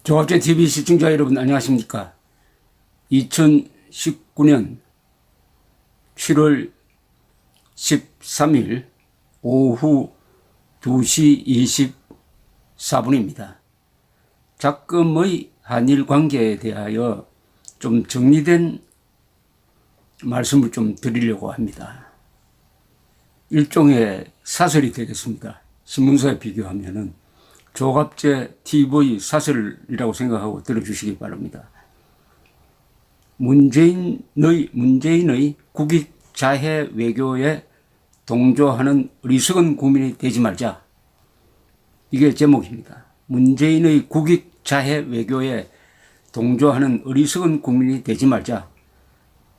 조갑제TV 시청자 여러분 안녕하십니까. 2019년 7월 13일 오후 2시 24분입니다. 작금의 한일 관계에 대하여 좀 정리된 말씀을 좀 드리려고 합니다. 일종의 사설이 되겠습니다. 신문사에 비교하면은 조갑제TV 사설이라고 생각하고 들어주시기 바랍니다. 문재인의 국익 자해 외교에 동조하는 어리석은 국민이 되지 말자. 이게 제목입니다. 문재인의 국익 자해 외교에 동조하는 어리석은 국민이 되지 말자.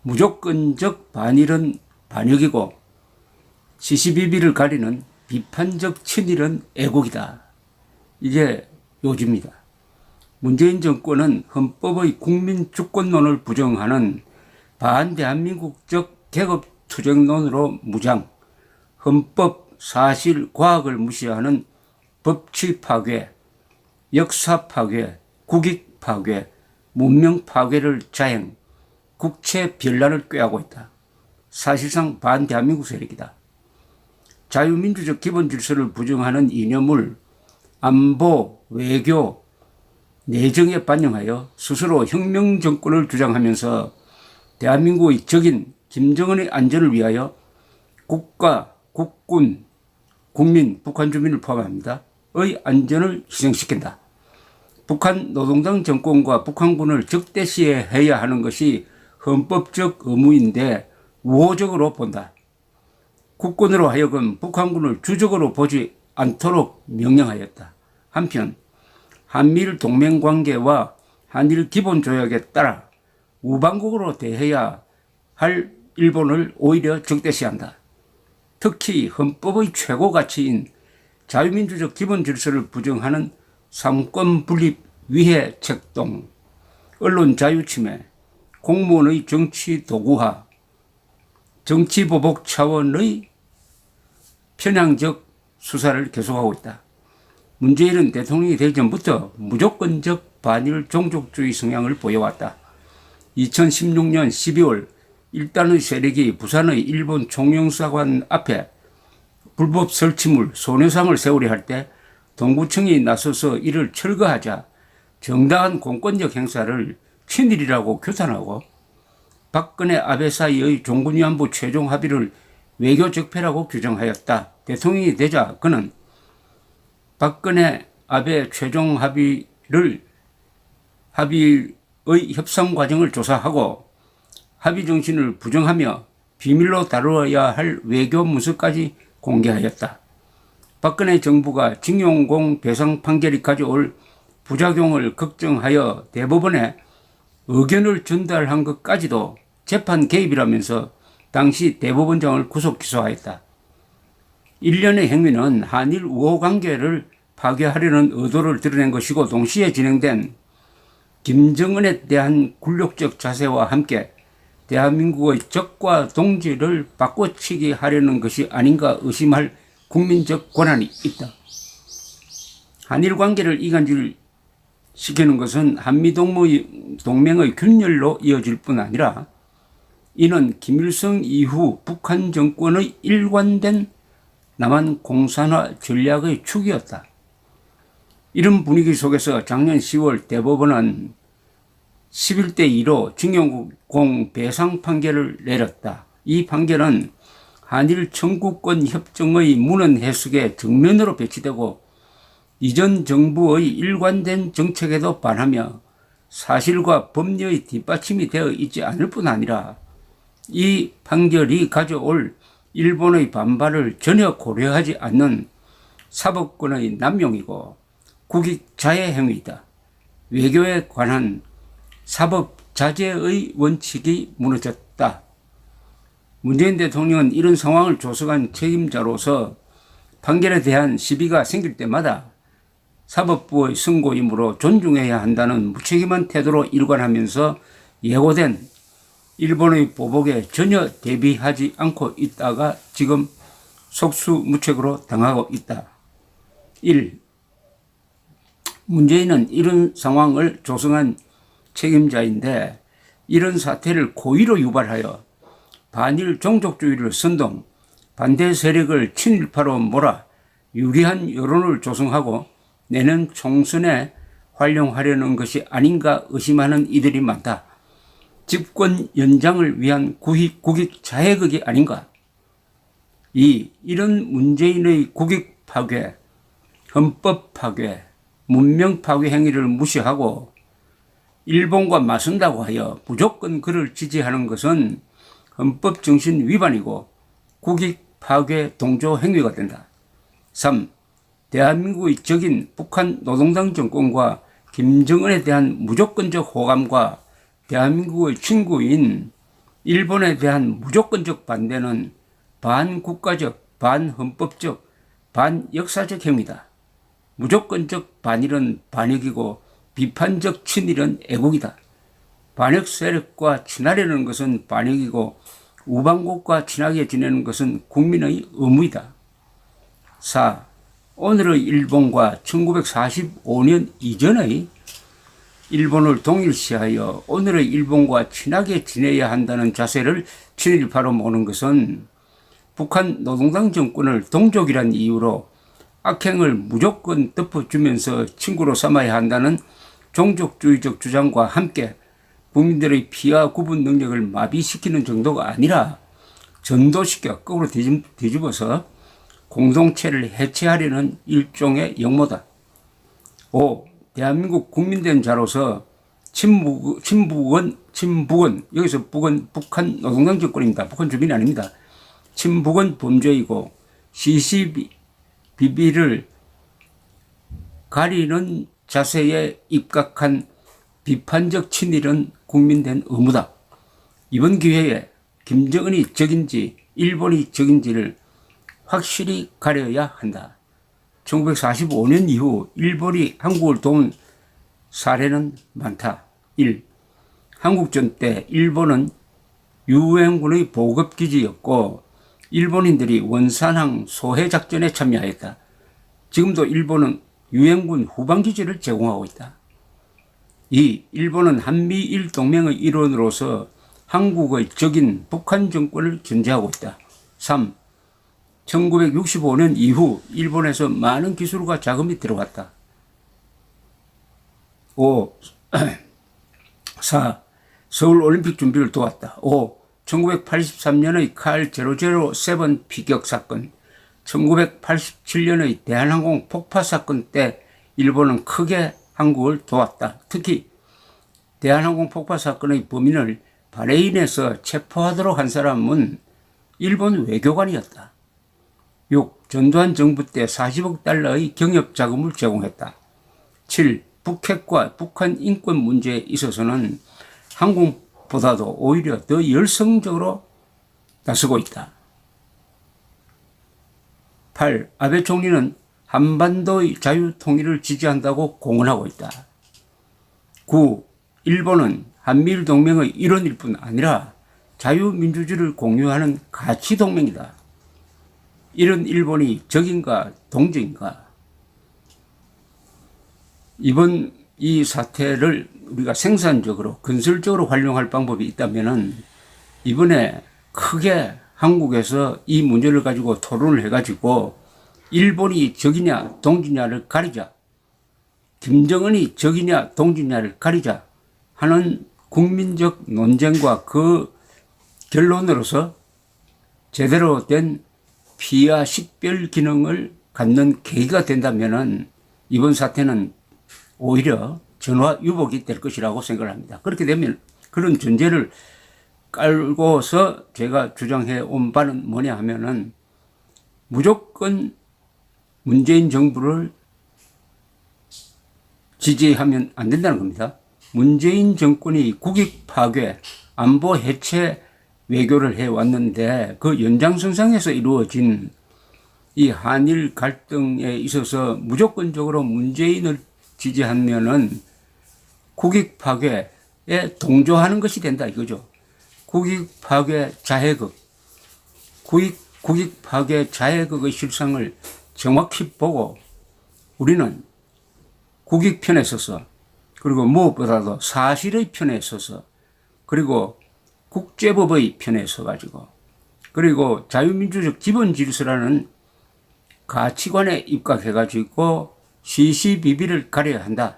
무조건적 반일은 반역이고 시시비비를 가리는 비판적 친일은 애국이다. 이게 요지입니다. 문재인 정권은 헌법의 국민주권론을 부정하는 반대한민국적 계급투쟁론으로 무장, 헌법, 사실, 과학을 무시하는 법치 파괴, 역사 파괴, 국익 파괴, 문명 파괴를 자행, 국채 변란을 꾀하고 있다. 사실상 반대한민국 세력이다. 자유민주적 기본질서를 부정하는 이념을 안보, 외교, 내정에 반영하여 스스로 혁명정권을 주장하면서 대한민국의 적인 김정은의 안전을 위하여 국가, 국군, 국민, 북한 주민을 포함합니다. 의 안전을 희생시킨다. 북한 노동당 정권과 북한군을 적대시해야 하는 것이 헌법적 의무인데 우호적으로 본다. 국군으로 하여금 북한군을 주적으로 보지 않도록 명령하였다. 한편 한미일 동맹관계와 한일 기본조약에 따라 우방국으로 대해야 할 일본을 오히려 적대시한다. 특히 헌법의 최고 가치인 자유민주적 기본질서를 부정하는 삼권 분립 위해 책동, 언론 자유침해, 공무원의 정치 도구화, 정치보복 차원의 편향적 수사를 계속하고 있다. 문재인은 대통령이 되기 전부터 무조건적 반일 종족주의 성향을 보여왔다. 2016년 12월 일단의 세력이 부산의 일본 총영사관 앞에 불법 설치물 소녀상을 세우려 할 때 동구청이 나서서 이를 철거하자 정당한 공권력 행사를 친일이라고 규탄하고 박근혜 아베 사이의 종군위안부 최종 합의를 외교 적폐라고 규정하였다. 대통령이 되자 그는 박근혜 아베 최종 합의의 협상 과정을 조사하고 합의 정신을 부정하며 비밀로 다루어야 할 외교 문서까지 공개하였다. 박근혜 정부가 징용공 배상 판결이 가져올 부작용을 걱정하여 대법원에 의견을 전달한 것까지도 재판 개입이라면서 당시 대법원장을 구속 기소하였다. 일련의 행위는 한일 우호 관계를 파괴하려는 의도를 드러낸 것이고 동시에 진행된 김정은에 대한 굴욕적 자세와 함께 대한민국의 적과 동지를 바꿔치기 하려는 것이 아닌가 의심할 국민적 권한이 있다. 한일 관계를 이간질시키는 것은 한미동맹의 균열로 이어질 뿐 아니라 이는 김일성 이후 북한 정권의 일관된 남한 공산화 전략의 축이었다. 이런 분위기 속에서 작년 10월 대법원은 11대 2로 징용공 배상 판결을 내렸다. 이 판결은 한일 청구권 협정의 문헌 해석에 정면으로 배치되고 이전 정부의 일관된 정책에도 반하며 사실과 법리의 뒷받침이 되어 있지 않을 뿐 아니라 이 판결이 가져올 일본의 반발을 전혀 고려하지 않는 사법권의 남용이고 국익 자해 행위이다. 외교에 관한 사법 자제의 원칙이 무너졌다. 문재인 대통령은 이런 상황을 조성한 책임자로서 판결에 대한 시비가 생길 때마다 사법부의 선고이므로 존중해야 한다는 무책임한 태도로 일관하면서 예고된 일본의 보복에 전혀 대비하지 않고 있다가 지금 속수무책으로 당하고 있다. 1. 문재인은 이런 상황을 조성한 책임자인데 이런 사태를 고의로 유발하여 반일 종족주의를 선동, 반대 세력을 친일파로 몰아 유리한 여론을 조성하고 내년 총선에 활용하려는 것이 아닌가 의심하는 이들이 많다. 집권 연장을 위한 국익 자해극이 아닌가. 이런 문재인의 국익 파괴, 헌법 파괴, 문명 파괴 행위를 무시하고 일본과 맞선다고 하여 무조건 그를 지지하는 것은 헌법 정신 위반이고 국익 파괴 동조 행위가 된다. 3. 대한민국의 적인 북한 노동당 정권과 김정은에 대한 무조건적 호감과 대한민국의 친구인 일본에 대한 무조건적 반대는 반국가적, 반헌법적, 반역사적 행위다. 무조건적 반일은 반역이고 비판적 친일은 애국이다. 반역 세력과 친하려는 것은 반역이고 우방국과 친하게 지내는 것은 국민의 의무이다. 4. 오늘의 일본과 1945년 이전의 일본을 동일시하여 오늘의 일본과 친하게 지내야 한다는 자세를 친일파로 모는 것은 북한 노동당 정권을 동족이란 이유로 악행을 무조건 덮어주면서 친구로 삼아야 한다는 종족주의적 주장과 함께 국민들의 피와 구분 능력을 마비시키는 정도가 아니라 전도시켜 거꾸로 뒤집어서 공동체를 해체하려는 일종의 역모다. 5. 대한민국 국민된 자로서 친북은 여기서 북은 북한 노동당 정권입니다. 북한 주민이 아닙니다. 친북은 범죄이고 시시비비를 가리는 자세에 입각한 비판적 친일은 국민된 의무다. 이번 기회에 김정은이 적인지 일본이 적인지를 확실히 가려야 한다. 1945년 이후 일본이 한국을 도운 사례는 많다. 1. 한국전 때 일본은 유엔군의 보급기지였고 일본인들이 원산항 소해작전에 참여하였다. 지금도 일본은 유엔군 후방기지를 제공하고 있다. 2. 일본은 한미일 동맹의 일원으로서 한국의 적인 북한 정권을 견제하고 있다. 3. 1965년 이후 일본에서 많은 기술과 자금이 들어갔다. 5. 4. 서울올림픽 준비를 도왔다. 5. 1983년의 칼 007 피격 사건, 1987년의 대한항공 폭파 사건 때 일본은 크게 한국을 도왔다. 특히 대한항공 폭파 사건의 범인을 바레인에서 체포하도록 한 사람은 일본 외교관이었다. 6. 전두환 정부 때 40억 달러의 경협 자금을 제공했다. 7. 북핵과 북한 인권 문제에 있어서는 한국보다도 오히려 더 열성적으로 나서고 있다. 8. 아베 총리는 한반도의 자유통일을 지지한다고 공언하고 있다. 9. 일본은 한미일 동맹의 일원일 뿐 아니라 자유민주주의를 공유하는 가치동맹이다. 이런 일본이 적인가 동정인가? 이번 이 사태를 우리가 생산적으로 건설적으로 활용할 방법이 있다면은 이번에 크게 한국에서 이 문제를 가지고 토론을 해가지고 일본이 적이냐 동지냐를 가리자, 김정은이 적이냐 동지냐를 가리자 하는 국민적 논쟁과 그 결론으로서 제대로 된 피와 식별 기능을 갖는 계기가 된다면은 이번 사태는 오히려 전화 유복이 될 것이라고 생각을 합니다. 그렇게 되면 그런 전제를 깔고서 제가 주장해 온 바는 뭐냐 하면은 무조건 문재인 정부를 지지하면 안 된다는 겁니다. 문재인 정권이 국익 파괴, 안보 해체 외교를 해왔는데 그 연장선상에서 이루어진 이 한일 갈등에 있어서 무조건적으로 문재인을 지지하면은 국익 파괴에 동조하는 것이 된다 이거죠. 국익 파괴 자해극, 국익 파괴 자해극의 실상을 정확히 보고 우리는 국익 편에 서서, 그리고 무엇보다도 사실의 편에 서서, 그리고 국제법의 편에 서가지고, 그리고 자유민주적 기본 질서라는 가치관에 입각해가지고 시시비비를 가려야 한다.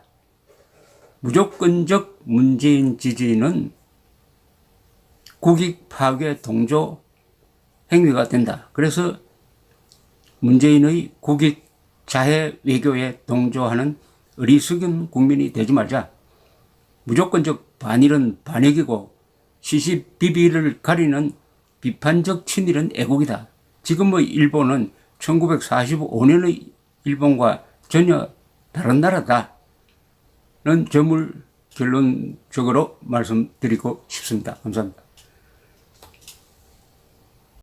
무조건적 문재인 지지는 국익 파괴 동조 행위가 된다. 그래서 문재인의 국익 자해 외교에 동조하는 어리석은 국민이 되지 말자. 무조건적 반일은 반역이고 시시비비를 가리는 비판적 친일은 애국이다. 지금의 일본은 1945년의 일본과 전혀 다른 나라다는 점을 결론적으로 말씀드리고 싶습니다. 감사합니다.